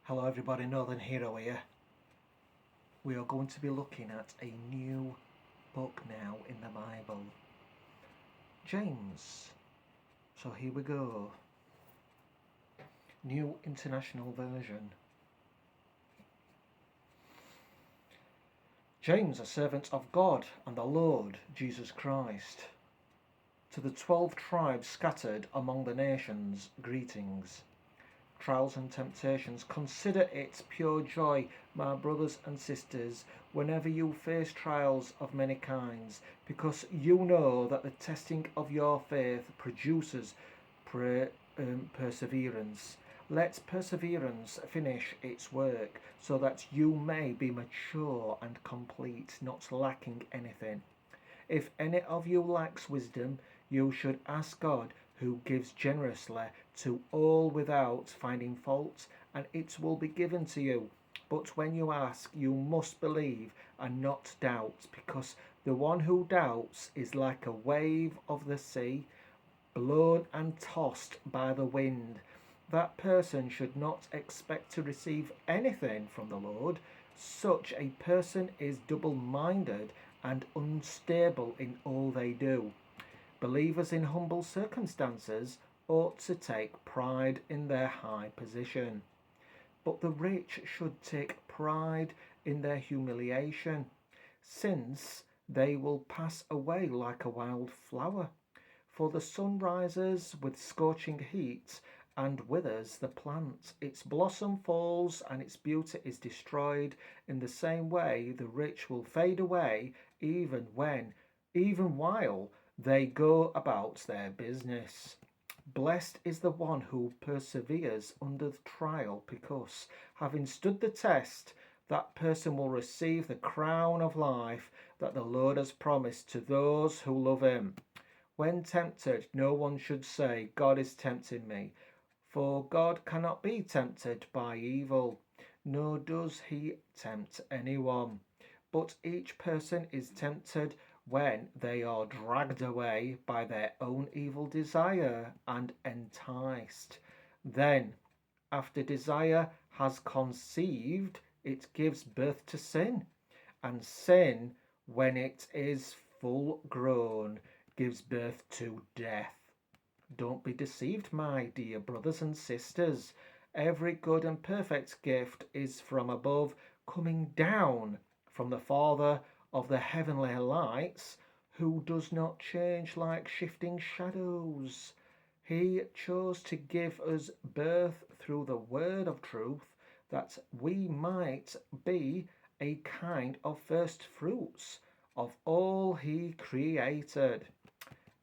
Hello everybody, Northern Hero here. We are going to be looking at a new book now in the Bible. James. So here we go. New International Version. James, a servant of God and the Lord Jesus Christ. To the 12 tribes scattered among the nations, greetings. Trials and temptations, consider it pure joy, my brothers and sisters, whenever you face trials of many kinds, because you know that the testing of your faith produces perseverance. Let perseverance finish its work, so that you may be mature and complete, not lacking anything. If any of you lacks wisdom, you should ask God, who gives generously to all without finding fault, and it will be given to you. But when you ask, you must believe and not doubt, because the one who doubts is like a wave of the sea, blown and tossed by the wind. That person should not expect to receive anything from the Lord. Such a person is double-minded and unstable in all they do. Believers in humble circumstances ought to take pride in their high position, but the rich should take pride in their humiliation, since they will pass away like a wild flower. For the sun rises with scorching heat and withers the plant. Its blossom falls and its beauty is destroyed. In the same way, the rich will fade away even while they go about their business. Blessed is the one who perseveres under trial, because, having stood the test, that person will receive the crown of life that the Lord has promised to those who love him. When tempted, no one should say, God is tempting me, for God cannot be tempted by evil, nor does he tempt anyone. But each person is tempted when they are dragged away by their own evil desire and enticed. Then, after desire has conceived, it gives birth to sin. And sin, when it is full grown, gives birth to death. Don't be deceived, my dear brothers and sisters. Every good and perfect gift is from above, coming down from the Father of the heavenly lights, who does not change like shifting shadows. He chose to give us birth through the word of truth, that we might be a kind of first fruits of all he created.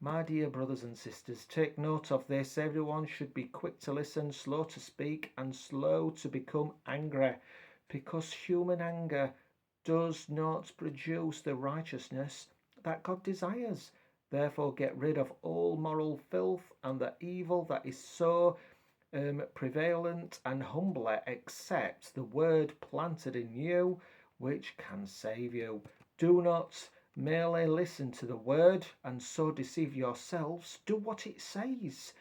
My dear brothers and sisters, take note of this. Everyone should be quick to listen, slow to speak, and slow to become angry, because human anger does not produce the righteousness that God desires. Therefore, get rid of all moral filth and the evil that is so prevalent, and humbly accept the word planted in you, which can save you. Do not merely listen to the word and so deceive yourselves. Do what it says.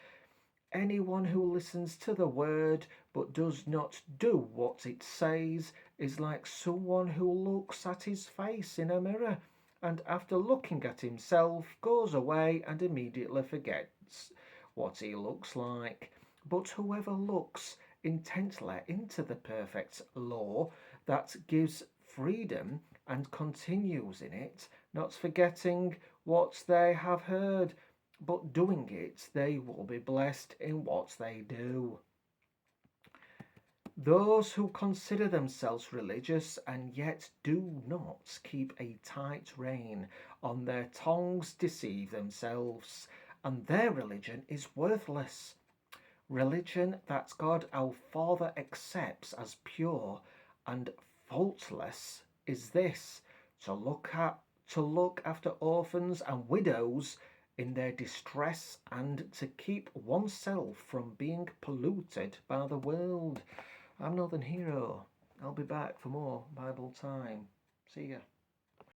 Anyone who listens to the word but does not do what it says is like someone who looks at his face in a mirror, and after looking at himself goes away and immediately forgets what he looks like. But whoever looks intently into the perfect law that gives freedom and continues in it, not forgetting what they have heard, but doing it, they will be blessed in what they do. Those who consider themselves religious and yet do not keep a tight rein on their tongues deceive themselves, and their religion is worthless. Religion that God our Father accepts as pure and faultless is this: to look after orphans and widows in their distress, and to keep oneself from being polluted by the world. I'm Northern Hero. I'll be back for more Bible time. See ya.